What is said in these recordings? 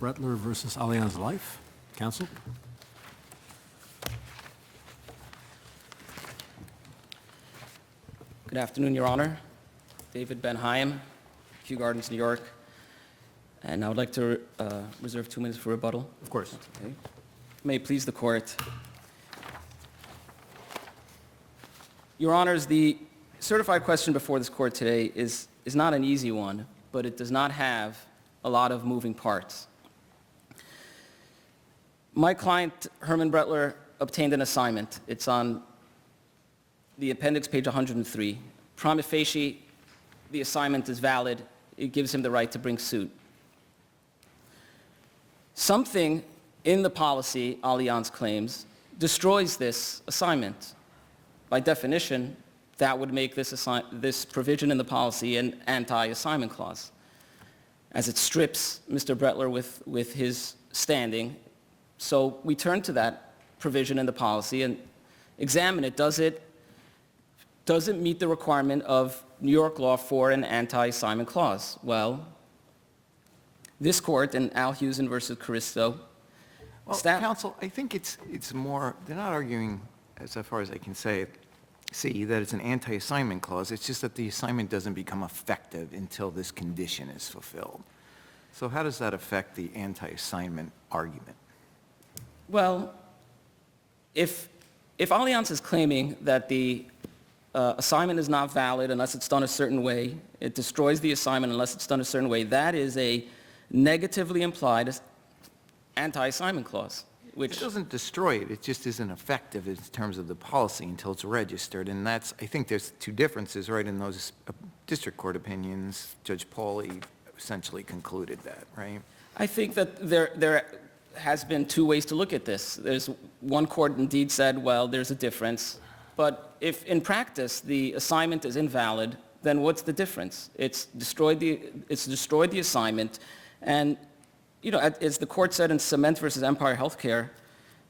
Brettler versus Allianz Life. Counsel? Good afternoon, Your Honor. David Ben Chaim, Kew Gardens, New York. And I would like to reserve 2 minutes for rebuttal. Of course. Okay. May it please the Court. Your Honors, the certified question before this Court today is not an easy one, but it does not have a lot of moving parts. My client, Herman Brettler, obtained an assignment. It's on the appendix, page 103. Prima facie, the assignment is valid. It gives him the right to bring suit. Something in the policy, Allianz claims, destroys this assignment. By definition, that would make this provision in the policy an anti-assignment clause, as it strips Mr. Brettler with his standing. So we turn to that provision in the policy and examine it. Does it meet the requirement of New York law for an anti-assignment clause? Well, this Court in Alhusen versus Caristo. Well, counsel, I think it's more, they're not arguing, as far as I can see, that it's an anti-assignment clause. It's just that the assignment doesn't become effective until this condition is fulfilled. So how does that affect the anti-assignment argument? Well, if Allianz is claiming that the assignment is not valid unless it's done a certain way, it destroys the assignment unless it's done a certain way, that is a negatively implied anti-assignment clause. Which It doesn't destroy it, it just isn't effective in terms of the policy until it's registered, and that's, I think there's two differences, right, in those district court opinions. Judge Pauly essentially concluded that, right? I think that there has been two ways to look at this. There's one court indeed said, well, there's a difference, but if in practice the assignment is invalid, then what's the difference? It's destroyed the assignment, and you know, as the court said in Cement versus Empire Healthcare,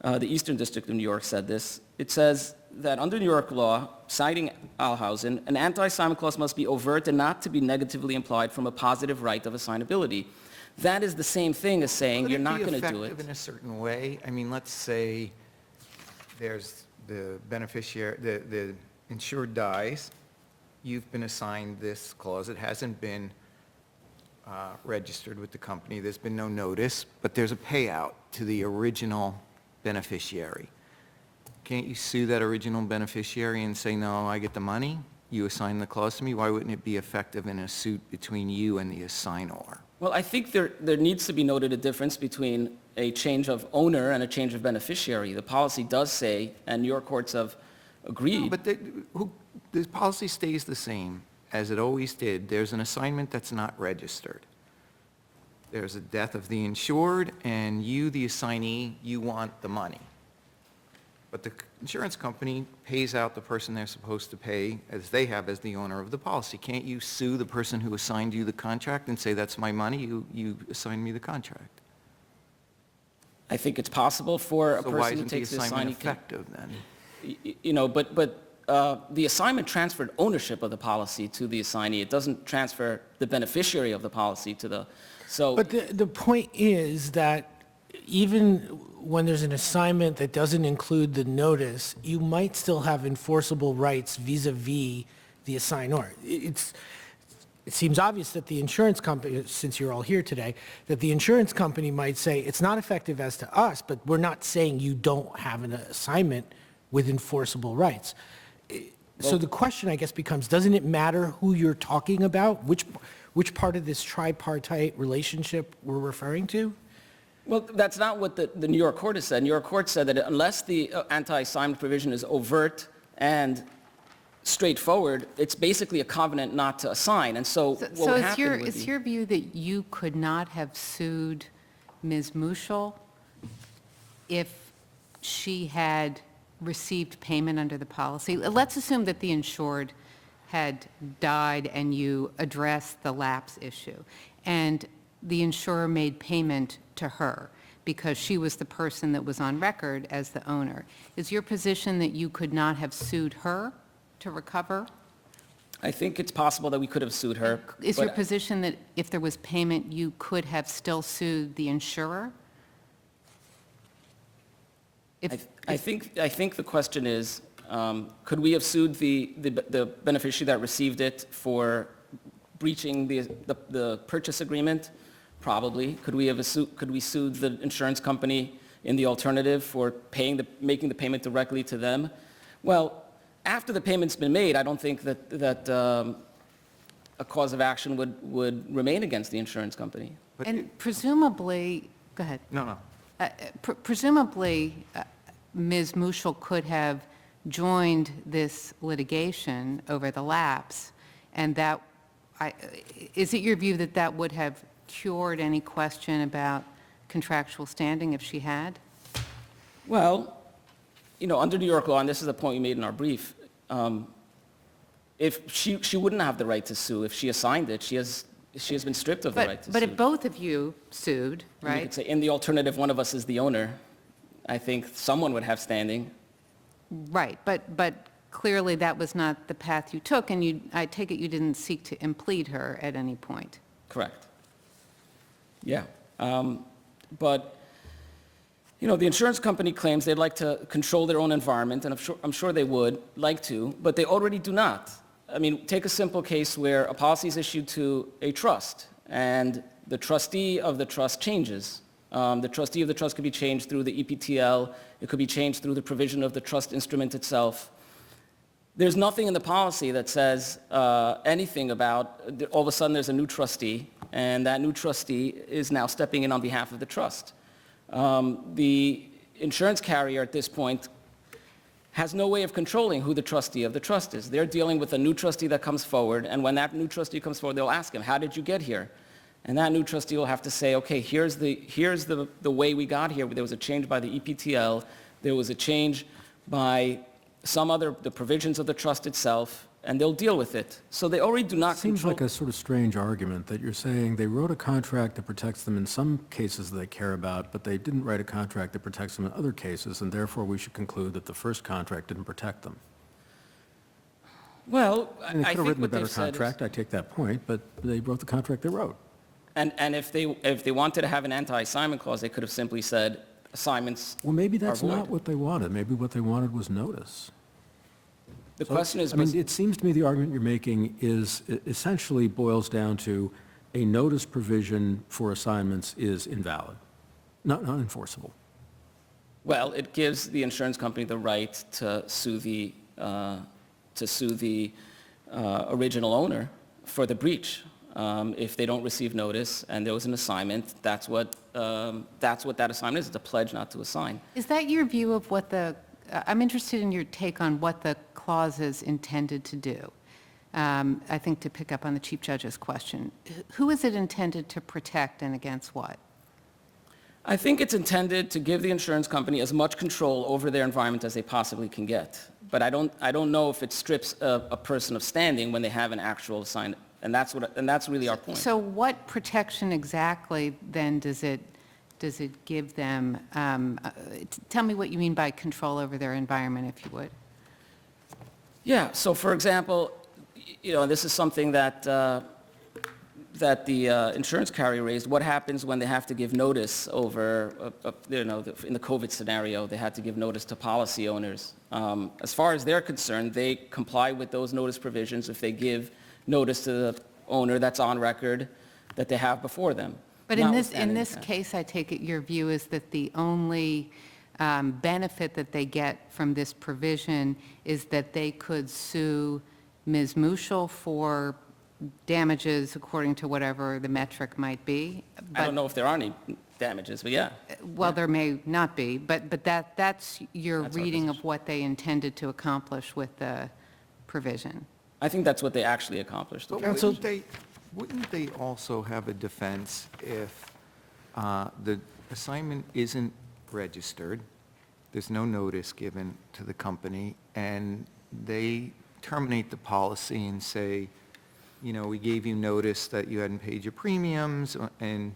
the Eastern District of New York said this. It says that under New York law, citing Alhausen, an anti-assignment clause must be overt and not to be negatively implied from a positive right of assignability. That is the same thing as saying you're not going to do it. Could it be effective in a certain way? I mean, let's say there's the beneficiary, the insured dies. You've been assigned this clause. It hasn't been registered with the company. There's been no notice, but there's a payout to the original beneficiary. Can't you sue that original beneficiary and say, no, I get the money, you assign the clause to me? Why wouldn't it be effective in a suit between you and the assignor? Well, I think there needs to be noted a difference between a change of owner and a change of beneficiary. The policy does say, and your courts have agreed. No, but the policy stays the same as it always did. There's an assignment that's not registered. There's a death of the insured, and you, the assignee, you want the money. But the insurance company pays out the person they're supposed to pay as they have as the owner of the policy. Can't you sue the person who assigned you the contract and say, that's my money, you assigned me the contract? I think it's possible for a So why person who isn't the takes the assignment assignee. effective then? You know, but the assignment transferred ownership of the policy to the assignee. It doesn't transfer the beneficiary of the policy to the, so. But the point is that even when there's an assignment that doesn't include the notice, you might still have enforceable rights vis-a-vis the assignor. It seems obvious that the insurance company, since you're all here today, that the insurance company might say, it's not effective as to us, but we're not saying you don't have an assignment with enforceable rights. So the question, I guess, becomes, doesn't it matter who you're talking about? Which part of this tripartite relationship we're referring to? Well, that's not what the New York court has said. New York court said that unless the anti-assignment provision is overt and straightforward, it's basically a covenant not to assign. And so what would happen would be... It's your view that you could not have sued Ms. Muschel if she had received payment under the policy? Let's assume that the insured had died and you addressed the lapse issue, and the insurer made payment to her because she was the person that was on record as the owner. Is your position that you could not have sued her to recover? I think it's possible that we could have sued her. Is your but position that if there was payment, you could have still sued the insurer? I think the question is, could we have sued the beneficiary that received it for breaching the purchase agreement? Probably. Could we sue the insurance company in the alternative for making the payment directly to them? Well, after the payment's been made, I don't think that a cause of action would remain against the insurance company. But And presumably, go ahead. No. Presumably, Ms. Muschel could have joined this litigation over the lapse, and is it your view that that would have cured any question about contractual standing if she had? Well, under New York law, and this is a point we made in our brief, if she wouldn't have the right to sue if she assigned it. She has been stripped of the right to sue. But if both of you sued, And you right? could say, in the alternative, one of us is the owner. I think someone would have standing. Right, but clearly that was not the path you took, and I take it you didn't seek to implead her at any point. Correct. Yeah. But, the insurance company claims they'd like to control their own environment, and I'm sure they would like to, but they already do not. I mean, take a simple case where a policy is issued to a trust, and the trustee of the trust changes. The trustee of the trust could be changed through the EPTL. It could be changed through the provision of the trust instrument itself. There's nothing in the policy that says anything about all of a sudden there's a new trustee, and that new trustee is now stepping in on behalf of the trust. The insurance carrier at this point has no way of controlling who the trustee of the trust is. They're dealing with a new trustee that comes forward, and when that new trustee comes forward, they'll ask him, how did you get here? And that new trustee will have to say, okay, here's the way we got here. There was a change by the EPTL. There was a change by the provisions of the trust itself, and they'll deal with it. So they already do not Seems control. like a sort of strange argument that you're saying they wrote a contract that protects them in some cases that they care about, but they didn't write a contract that protects them in other cases, and therefore we should conclude that the first contract didn't protect them. Well, And they I could have think written a what better they've said is, contract, I take that point, but they wrote the contract they wrote. and if they wanted to have an anti-assignment clause, they could have simply said assignments Well, maybe that's are void. not what they wanted. Maybe what they wanted was notice. The So, question is, I mean, it seems to me the argument you're making essentially boils down to a notice provision for assignments is invalid, not enforceable. well, it gives the insurance company the right to sue the original owner for the breach. If they don't receive notice and there was an assignment, that's what that assignment is. It's a pledge not to assign. Is that your view of I'm interested in your take on what the clause is intended to do. I think to pick up on the Chief Judge's question, who is it intended to protect and against what? I think it's intended to give the insurance company as much control over their environment as they possibly can get. But I don't know if it strips a person of standing when they have an actual assignment. And that's really our point. So what protection exactly then does it give them? Tell me what you mean by control over their environment, if you would. Yeah, so for example, this is something that the insurance carrier raised. What happens when they have to give notice over, in the COVID scenario, they had to give notice to policy owners. As far as they're concerned, they comply with those notice provisions if they give notice to the owner that's on record that they have before them. But in Notwithstanding this that. case, I take it your view is that the only benefit that they get from this provision is that they could sue Ms. Muschel for damages according to whatever the metric might be. I don't know if there are any damages, but yeah. Well, there may not be, but that's your That's our reading of position. what they intended to accomplish with the provision. I think that's what they actually accomplished. But Counsel- wouldn't they also have a defense if the assignment isn't registered, there's no notice given to the company, and they terminate the policy and say, we gave you notice that you hadn't paid your premiums, and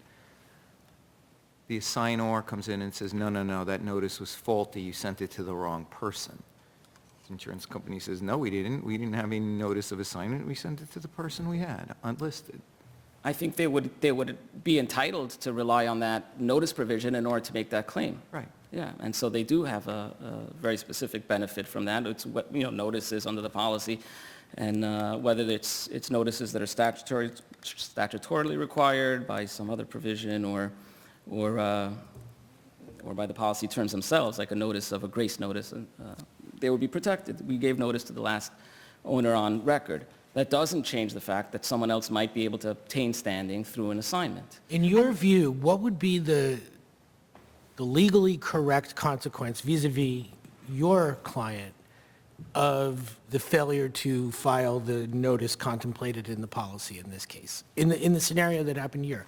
the assignor comes in and says, no, that notice was faulty, you sent it to the wrong person. The insurance company says, no, we didn't. We didn't have any notice of assignment. We sent it to the person we had, unlisted. I think they would be entitled to rely on that notice provision in order to make that claim. Right. Yeah, and so they do have a very specific benefit from that. It's what, notices under the policy, and whether it's notices that are statutorily required by some other provision or by the policy terms themselves, like a notice of a grace notice, they would be protected. We gave notice to the last owner on record. That doesn't change the fact that someone else might be able to obtain standing through an assignment. In your view, what would be the legally correct consequence vis-a-vis your client of the failure to file the notice contemplated in the policy in this case? In the scenario that happened here,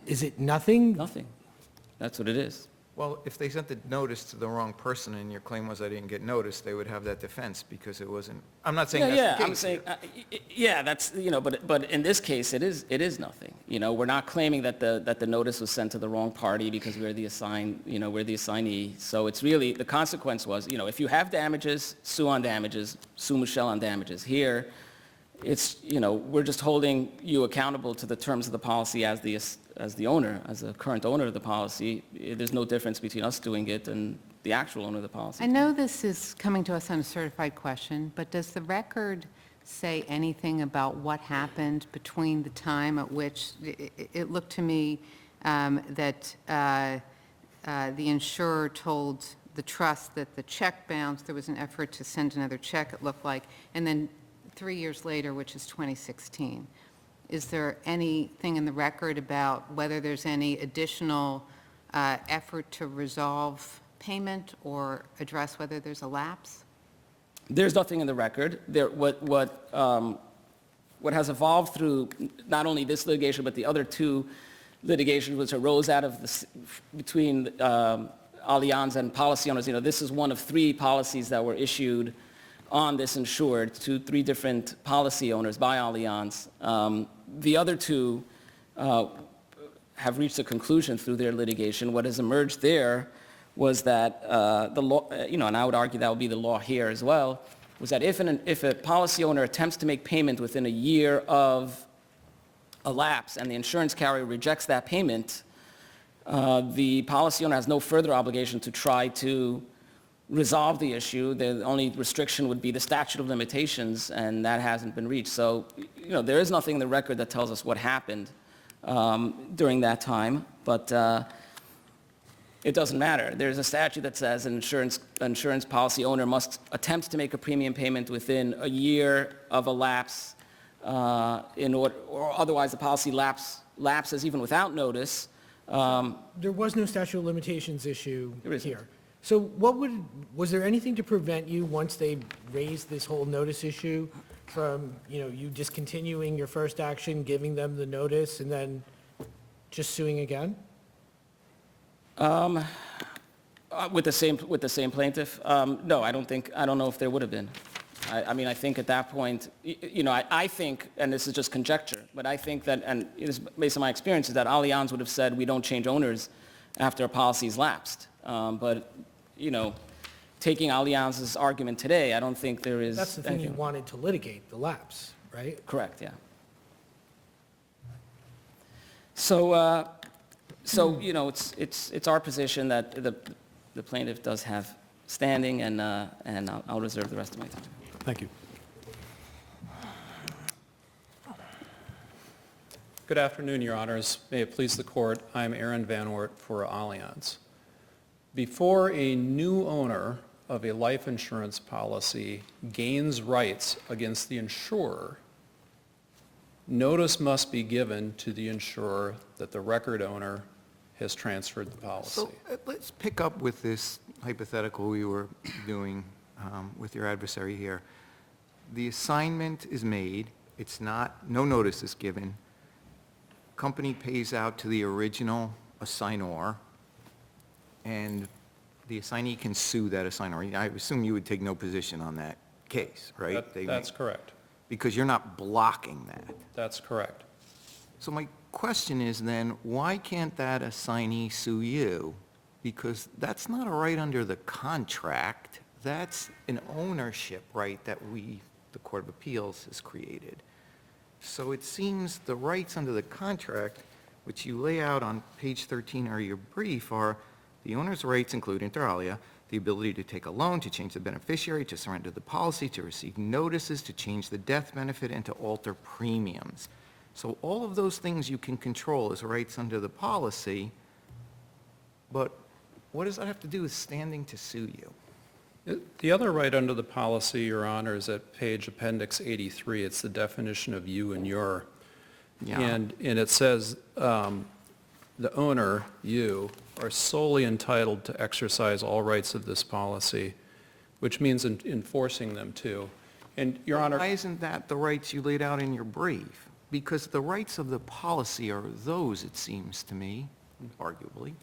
is it nothing? Nothing. That's what it is. Well, if they sent the notice to the wrong person and your claim was I didn't get notice, they would have that defense because it wasn't, I'm not saying that's the case. I'm saying, yeah, that's, but in this case, it is nothing. We're not claiming that the notice was sent to the wrong party because we're the assignee. So it's really, the consequence was, if you have damages, sue on damages, sue Michelle on damages. Here, it's, we're just holding you accountable to the terms of the policy as the owner, as the current owner of the policy. There's no difference between us doing it and the actual owner of the policy. I know this is coming to us on a certified question, but does the record say anything about what happened between the time at which, it looked to me that the insurer told the trust that the check bounced, there was an effort to send another check, it looked like, and then 3 years later, which is 2016. Is there anything in the record about whether there's any additional effort to resolve payment or address whether there's a lapse? There's nothing in the record. What has evolved through not only this litigation, but the other two litigations which arose out of between Allianz and policy owners, this is one of 3 policies that were issued on this insured to 3 different policy owners by Allianz. The other 2 have reached a conclusion through their litigation. What has emerged there was that the law, and I would argue that would be the law here as well, was that if a policy owner attempts to make payment within a year of a lapse and the insurance carrier rejects that payment, the policy owner has no further obligation to try to resolve the issue. The only restriction would be the statute of limitations, and that hasn't been reached. So, there is nothing in the record that tells us what happened during that time, but it doesn't matter. There's a statute that says an insurance policy owner must attempt to make a premium payment within a year of a lapse, or otherwise the policy lapses even without notice. There was no statute of limitations issue There isn't. here. So was there anything to prevent you, once they raised this whole notice issue, from, you discontinuing your first action, giving them the notice, and then just suing again? With the same plaintiff? No, I don't know if there would have been. I think at that point, I think, and this is just conjecture, but I think that, and it is based on my experience, is that Allianz would have said, we don't change owners after a policy's lapsed. But, taking Allianz's argument today, I don't think there is. That's the thing you anything. wanted to litigate, the lapse, right? Correct, yeah. So, it's our position that the plaintiff does have standing, and I'll reserve the rest of my time. Thank you. Good afternoon, Your Honors. May it please the Court, I'm Aaron Van Oort for Allianz. Before a new owner of a life insurance policy gains rights against the insurer, notice must be given to the insurer that the record owner has transferred the policy. So let's pick up with this hypothetical we were doing with your adversary here. The assignment is made, no notice is given. Company pays out to the original assignor, and the assignee can sue that assignor. I assume you would take no position on that case, right? That's correct. Because you're not blocking that. That's correct. So my question is then, why can't that assignee sue you? Because that's not a right under the contract, That's an ownership right that the Court of Appeals has created. So it seems the rights under the contract, which you lay out on page 13 of your brief, are the owner's rights include, inter alia, the ability to take a loan, to change the beneficiary, to surrender the policy, to receive notices, to change the death benefit, and to alter premiums. So all of those things you can control as rights under the policy, but what does that have to do with standing to sue you? The other right under the policy, Your Honor, is at page appendix 83. It's the definition of you and your. Yeah. And it says, the owner, you, are solely entitled to exercise all rights of this policy, which means enforcing them too. And, Your Honor. Why isn't that the rights you laid out in your brief? Because the rights of the policy are those, it seems to me, arguably.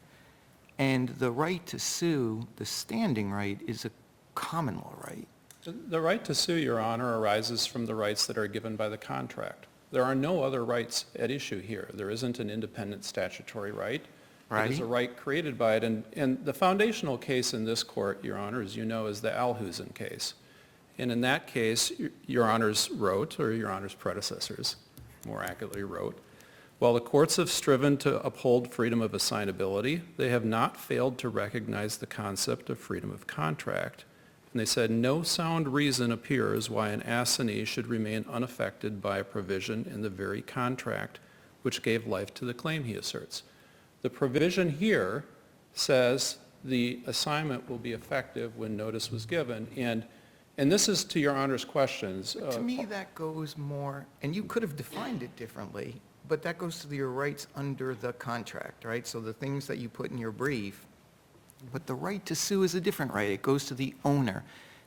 And the right to sue, the standing right, is a common law right. The right to sue, Your Honor, arises from the rights that are given by the contract. There are no other rights at issue here. There isn't an independent statutory right. Right. It is a right created by it. And the foundational case in this court, Your Honor, as you know, is the Alhusen case. And in that case, Your Honors wrote, or Your Honor's predecessors more accurately wrote, while the courts have striven to uphold freedom of assignability, they have not failed to recognize the concept of freedom of contract. And they said, no sound reason appears why an assignee should remain unaffected by a provision in the very contract which gave life to the claim he asserts. The provision here says the assignment will be effective when notice was given. And this is to Your Honor's questions. To me, that goes more, and you could have defined it differently, but that goes to your rights under the contract, right? So the things that you put in your brief, but the right to sue is a different right. It goes to the owner.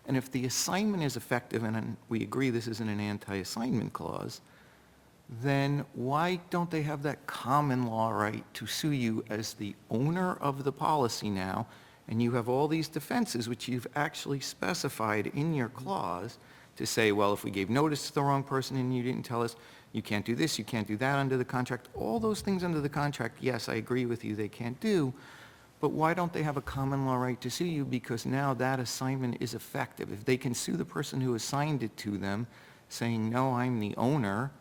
And if the assignment is effective, and we agree this isn't an anti-assignment clause, then why don't they have that common law right to sue you as the owner of the policy now? And you have all these defenses, which you've actually specified in your clause to say, well, if we gave notice to the wrong person and you didn't tell us, you can't do this, you can't do that under the contract. All those things under the contract, yes, I agree with you, they can't do. But why don't they have a common law right to sue you? Because now that assignment is effective. If they can sue the person who assigned it to them, saying, no, I'm the owner,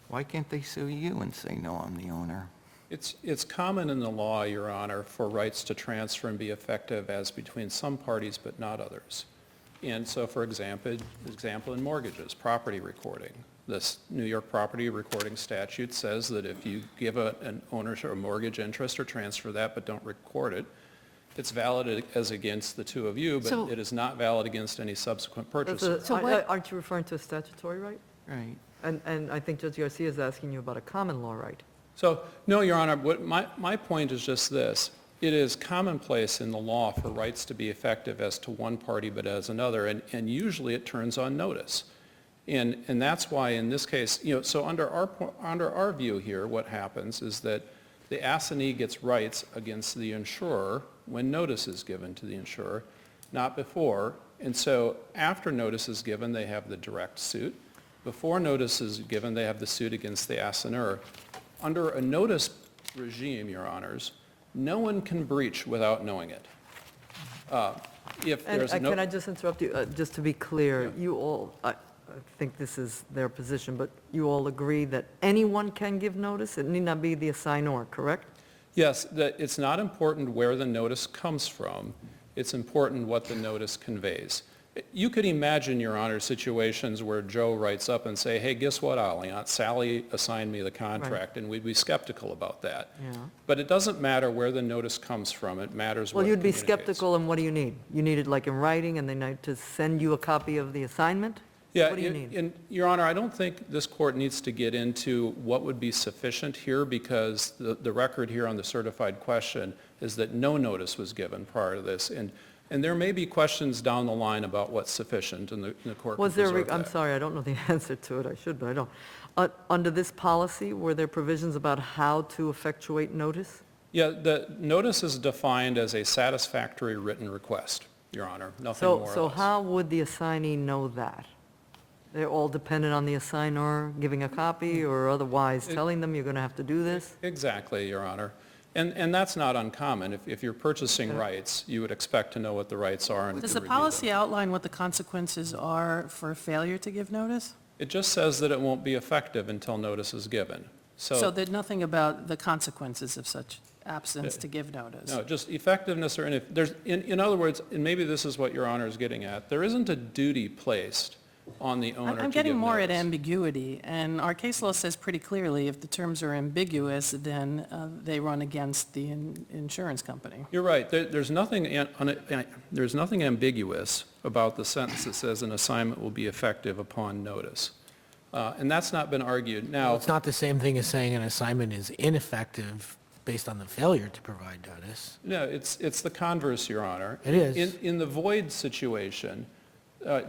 why can't they sue you and say, no, I'm the owner? It's common in the law, Your Honor, for rights to transfer and be effective as between some parties but not others. And so, for example, in mortgages, property recording. This New York property recording statute says that if you give an ownership or mortgage interest or transfer that but don't record it, it's valid as against the two of you, but So- it is not valid against any subsequent purchaser. So what- Aren't you referring to a statutory right? Right. And I think Judge Garcia is asking you about a common law right. So, no, Your Honor, my point is just this. It is commonplace in the law for rights to be effective as to one party but as another, and usually it turns on notice. And that's why in this case, so under our view here, what happens is that the assignee gets rights against the insurer when notice is given to the insurer, not before. And so after notice is given, they have the direct suit. Before notice is given, they have the suit against the assigneur. Under a notice regime, Your Honors, no one can breach without knowing it. If And there's no... can I just interrupt you, just to be clear, Yeah. you all, I think this is their position, but you all agree that anyone can give notice? It need not be the assignor, correct? Yes, that it's not important where the notice comes from. It's important what the notice conveys. You could imagine, Your Honor, situations where Joe writes up and say, hey, guess what, Allianz? Sally assigned me the contract, and we'd be skeptical about that. Yeah. But it doesn't matter where the notice comes from. It matters what Well, you'd be communicates. skeptical, and what do you need? You need it like in writing, and they need to send you a copy of the assignment? Yeah, What do you need? and, Your Honor, I don't think this court needs to get into what would be sufficient here, because the record here on the certified question is that no notice was given prior to this. And there may be questions down the line about what's sufficient, and the court can Was there, preserve I'm that. sorry, I don't know the answer to it, I should, but I don't. Under this policy, were there provisions about how to effectuate notice? Yeah, the notice is defined as a satisfactory written request, Your Honor, nothing more or less. So how would the assignee know that? They're all dependent on the assignor giving a copy, or otherwise telling them you're going to have to do this? Exactly, Your Honor. And that's not uncommon. If you're purchasing rights, you would expect to know what the rights are and Does to the review them. policy outline what the consequences are for failure to give notice? It just says that it won't be effective until notice is given. So there's nothing about the consequences of such absence to give notice? No, just effectiveness or, in other words, and maybe this is what Your Honor is getting at, there isn't a duty placed on the owner to give I'm getting more at notice. ambiguity, and our case law says pretty clearly if the terms are ambiguous, then they run against the insurance company. You're right. There's nothing ambiguous about the sentence that says an assignment will be effective upon notice. And that's not been argued. Now, It's not the same thing as saying an assignment is ineffective based on the failure to provide notice. no, it's the converse, Your Honor. It is. In the void situation,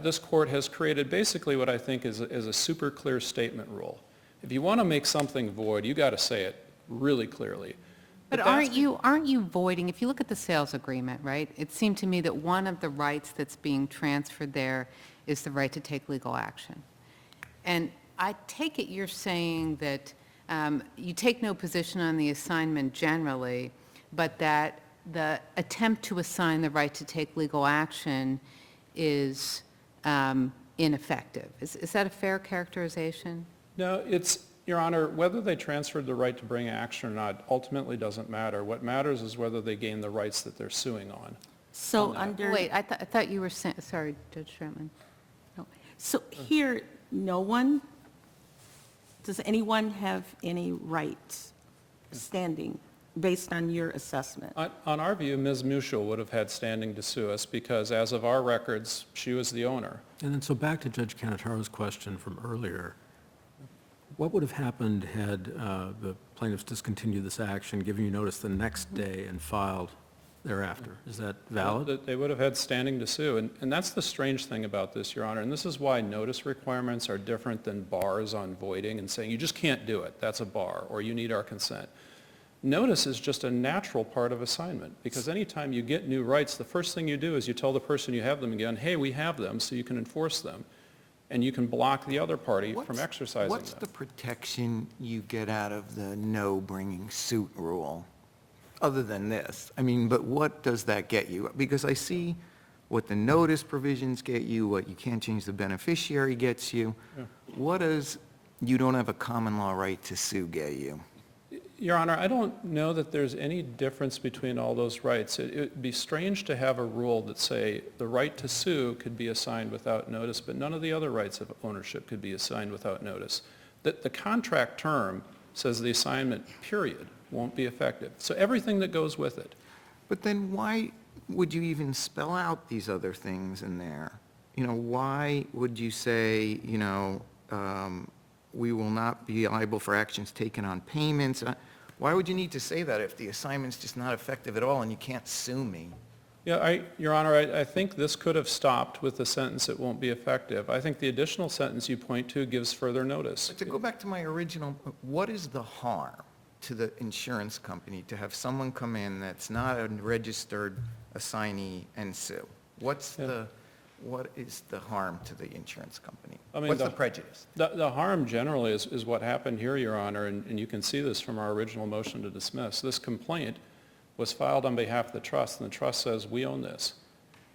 this court has created basically what I think is a super clear statement rule. If you want to make something void, you got to say it really clearly. But that's- aren't you voiding, if you look at the sales agreement, right? It seemed to me that one of the rights that's being transferred there is the right to take legal action. And I take it you're saying that you take no position on the assignment generally, but that the attempt to assign the right to take legal action is ineffective. Is that a fair characterization? No, Your Honor, whether they transferred the right to bring action or not ultimately doesn't matter. What matters is whether they gain the rights that they're suing on. So under, Wait, I thought you were saying, sorry, Judge Stratman. so here, does anyone have any rights standing based on your assessment? On our view, Ms. Muschel would have had standing to sue us because as of our records, she was the owner. And then, so back to Judge Canataro's question from earlier, what would have happened had the plaintiffs discontinued this action, given you notice the next day and filed thereafter? Is that valid? That they would have had standing to sue. And that's the strange thing about this, Your Honor. And this is why notice requirements are different than bars on voiding and saying, you just can't do it, that's a bar, or you need our consent. Notice is just a natural part of assignment, because anytime you get new rights, the first thing you do is you tell the person you have them again, hey, we have them, so you can enforce them. And you can block the other party from exercising them. What's the protection you get out of the no bringing suit rule, other than this? I mean, but what does that get you? Because I see what the notice provisions get you, what you can't change the beneficiary gets you. What does you don't have a common law right to sue get you? Your Honor, I don't know that there's any difference between all those rights. It would be strange to have a rule that say the right to sue could be assigned without notice, but none of the other rights of ownership could be assigned without notice. The contract term says the assignment, period, won't be effective. So everything that goes with it. But then why would you even spell out these other things in there? You know, why would you say, you know, we will not be liable for actions taken on payments? Why would you need to say that if the assignment's just not effective at all and you can't sue me? Yeah, Your Honor, I think this could have stopped with the sentence, it won't be effective. I think the additional sentence you point to gives further notice. But to go back to my original, what is the harm to the insurance company to have someone come in that's not a registered assignee and sue? What is the harm to the insurance company? I mean, What's the prejudice? The harm generally is what happened here, Your Honor, and you can see this from our original motion to dismiss. This complaint was filed on behalf of the trust, and the trust says, we own this.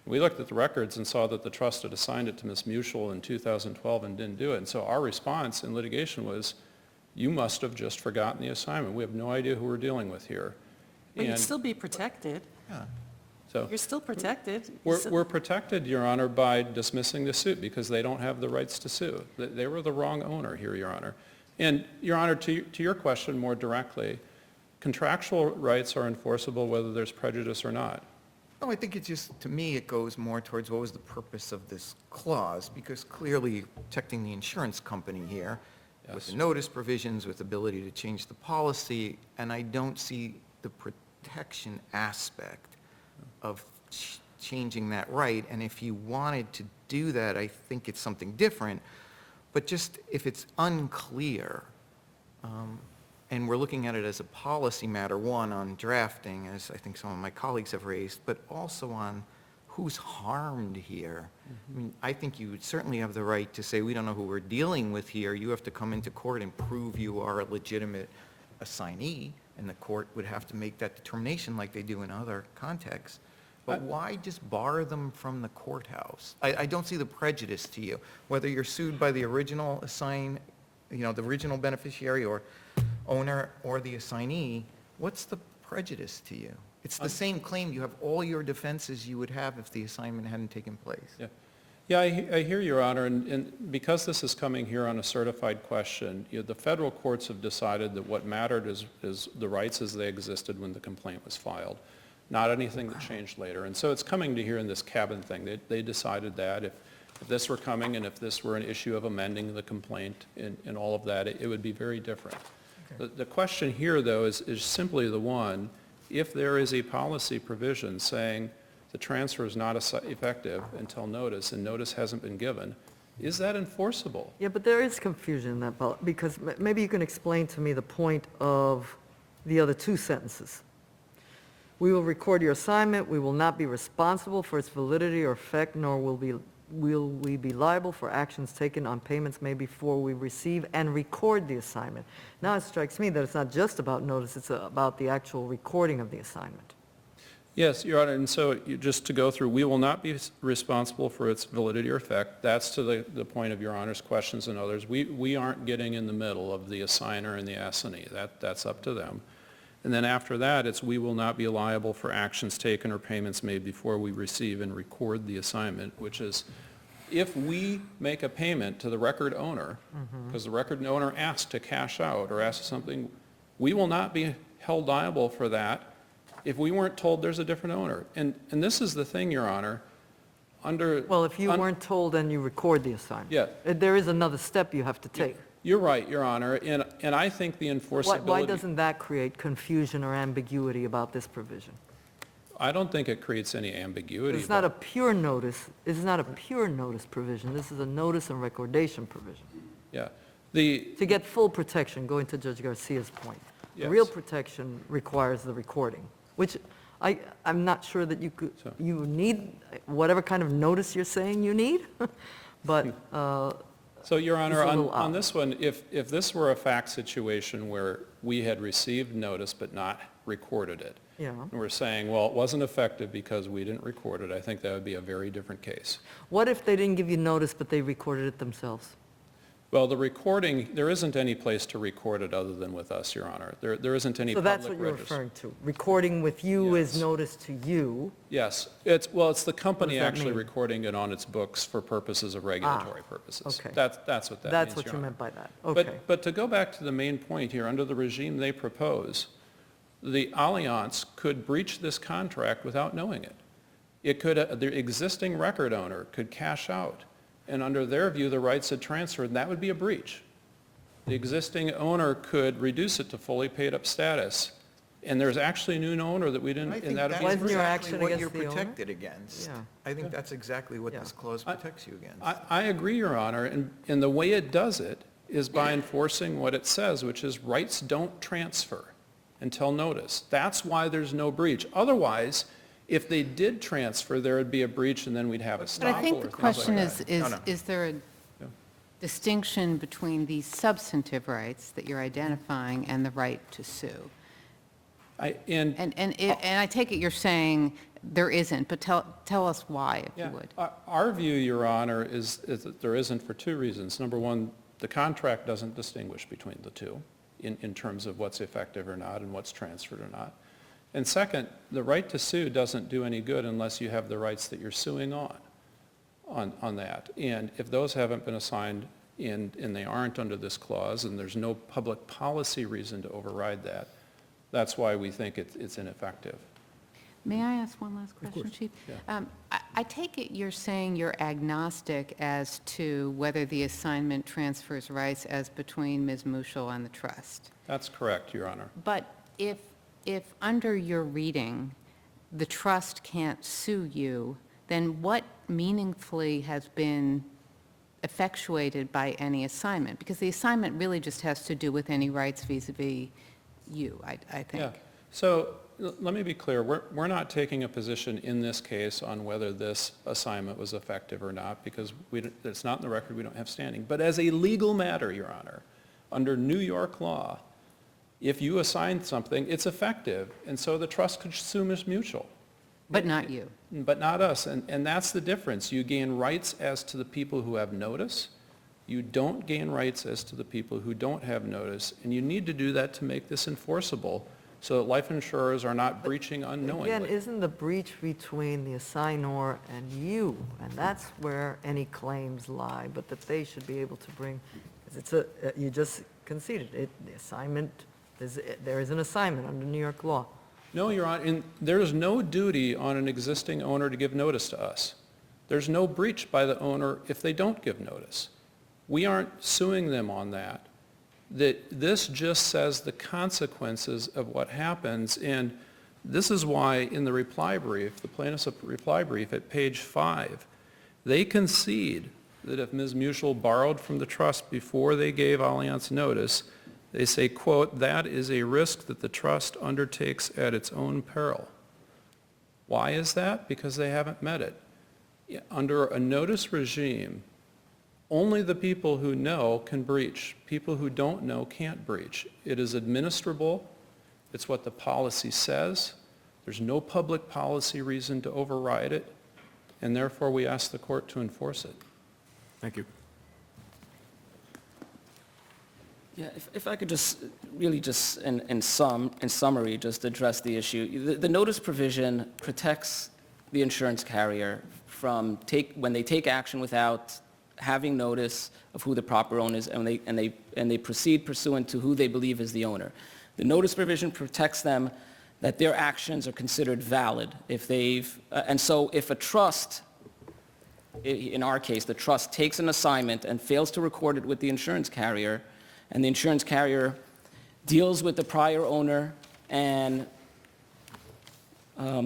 We looked at the records and saw that the trust had assigned it to Ms. Muschel in 2012 and didn't do it. And so our response in litigation was, you must have just forgotten the assignment. We have no idea who we're dealing with here. But you'd And still be protected. so You're still protected. we're protected, Your Honor, by dismissing the suit because they don't have the rights to sue. They were the wrong owner here, Your Honor. And, Your Honor, to your question more directly, contractual rights are enforceable whether there's prejudice or not. No, I think it just, to me, it goes more towards what was the purpose of this clause, because clearly protecting the insurance company here with Yes. the notice provisions, with ability to change the policy, and I don't see the protection aspect of changing that right. And if you wanted to do that, I think it's something different. But just if it's unclear, and we're looking at it as a policy matter, one, on drafting, as I think some of my colleagues have raised, but also on who's harmed here. I mean, I think you would certainly have the right to say, we don't know who we're dealing with here. You have to come into court and prove you are a legitimate assignee, and the court would have to make that determination like they do in other contexts. But why just bar them from the courthouse? I don't see the prejudice to you, whether you're sued by the original the original beneficiary or owner or the assignee, what's the prejudice to you? It's the same claim. You have all your defenses you would have if the assignment hadn't taken place. Yeah. Yeah, I hear Your Honor, and because this is coming here on a certified question, the federal courts have decided that what mattered is the rights as they existed when the complaint was filed, not anything that changed later. And so it's coming to here in this cabin thing. They decided that if this were coming and if this were an issue of amending the complaint and all of that, it would be very different. Okay. The question here, though, is simply the one, if there is a policy provision saying the transfer is not effective until notice, and notice hasn't been given, is that enforceable? Yeah, but there is confusion in that, because maybe you can explain to me the point of the other two sentences. We will record your assignment, we will not be responsible for its validity or effect, nor will we be liable for actions taken on payments made before we receive and record the assignment. Now it strikes me that it's not just about notice, it's about the actual recording of the assignment. Yes, Your Honor, and so just to go through, we will not be responsible for its validity or effect. That's to the point of Your Honor's questions and others. We aren't getting in the middle of the assigner and the assignee. That's up to them. And then after that, it's we will not be liable for actions taken or payments made before we receive and record the assignment, which is if we make a payment to the record owner, because the record owner asked to cash out or asked something, we will not be held liable for that if we weren't told there's a different owner. And this is the thing, Your Honor, Well, if you weren't told, then you record the assignment. Yeah. There is another step you have to take. You're right, Your Honor, and I think the enforceability... Why doesn't that create confusion or ambiguity about this provision? I don't think it creates any ambiguity. It's not a pure notice, provision, this is a notice and recordation provision. Yeah. To get full protection, going to Judge Garcia's point, the Yes. real protection requires the recording, which I'm not sure that you need whatever kind of notice you're saying you need, but So, Your Honor, It's a little on odd. this one, if this were a fact situation where we had received notice but not recorded it, yeah. and we're saying, well, it wasn't effective because we didn't record it, I think that would be a very different case. What if they didn't give you notice, but they recorded it themselves? Well, the recording, there isn't any place to record it other than with us, Your Honor. There isn't any So public that's what you're register. referring to. Recording with you is Yes. notice to you. Yes, it's the company What does that actually mean? recording it on its books for purposes of regulatory purposes. okay. That's what that means, That's what Your you Honor. meant by that. Okay. But to go back to the main point here, under the regime they propose, the Allianz could breach this contract without knowing it. It could, the existing record owner could cash out, and under their view, the rights had transferred, and that would be a breach. The existing owner could reduce it to fully paid-up status, and there's actually a new owner that we didn't, I think and that'd that's be a Wasn't your breach. exactly action what against you're the owner? protected against. Yeah. I think that's exactly what Yeah. this clause protects you against. I agree, Your Honor, and the way it does it is by enforcing what it says, which is rights don't transfer until notice. That's why there's no breach. Otherwise, if they did transfer, there would be a breach, and then we'd have a But stop I think the question is, No. is there a distinction between the substantive rights that you're identifying and the right to sue? And I take it you're saying there isn't, but tell us why, if you would. Our view, Your Honor, is that there isn't for two reasons. Number one, the contract doesn't distinguish between the two in terms of what's effective or not and what's transferred or not. And second, the right to sue doesn't do any good unless you have the rights that you're suing on that. And if those haven't been assigned and they aren't under this clause and there's no public policy reason to override that, that's why we think it's ineffective. May I ask one last question, Chief? Yeah. I take it you're saying you're agnostic as to whether the assignment transfers rights as between Ms. Muschel and the trust. That's correct, Your Honor. But if under your reading, the trust can't sue you, then what meaningfully has been effectuated by any assignment? Because the assignment really just has to do with any rights vis-à-vis you, I think. Yeah. So let me be clear. We're not taking a position in this case on whether this assignment was effective or not, because it's not in the record. We don't have standing. But as a legal matter, Your Honor, under New York law, If you assign something, it's effective, and so the trust could sue Ms. Mutual, But not you. but not us, and that's the difference. You gain rights as to the people who have notice. You don't gain rights as to the people who don't have notice, and you need to do that to make this enforceable so that life insurers are not breaching unknowingly. Again, isn't the breach between the assignor and you, and that's where any claims lie, but that they should be able to bring, 'cause it's you just conceded it, the assignment, there is an assignment under New York law. No, Your Honor, and there's no duty on an existing owner to give notice to us. There's no breach by the owner if they don't give notice. We aren't suing them on that. This just says the consequences of what happens, and this is why in the reply brief, the plaintiff's reply brief at page 5, they concede that if Ms. Mutual borrowed from the trust before they gave Allianz notice, they say, quote, "That is a risk that the trust undertakes at its own peril." Why is that? Because they haven't met it. Under a notice regime, only the people who know can breach. People who don't know can't breach. It is administrable. It's what the policy says. There's no public policy reason to override it, and therefore we ask the court to enforce it. Thank you. Yeah, if I could just, really just in summary, just address the issue. The notice provision protects the insurance carrier from when they take action without having notice of who the proper owner is, and they proceed pursuant to who they believe is the owner. The notice provision protects them that their actions are considered valid if they've, and so if a trust, in our case, the trust takes an assignment and fails to record it with the insurance carrier, and the insurance carrier deals with the prior owner and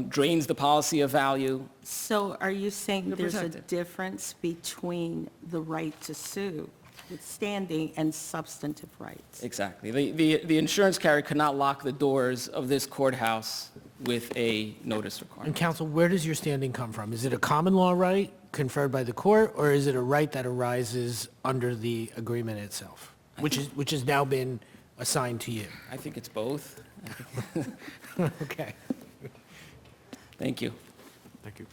drains the policy of value. So are you saying You're there's a protected. difference between the right to sue with standing and substantive rights? Exactly. The insurance carrier could not lock the doors of this courthouse with a notice And requirement. counsel, where does your standing come from? Is it a common law right conferred by the court, or is it a right that arises under the agreement itself, which has now been assigned to you? I think it's both. Okay. Thank you. Thank you.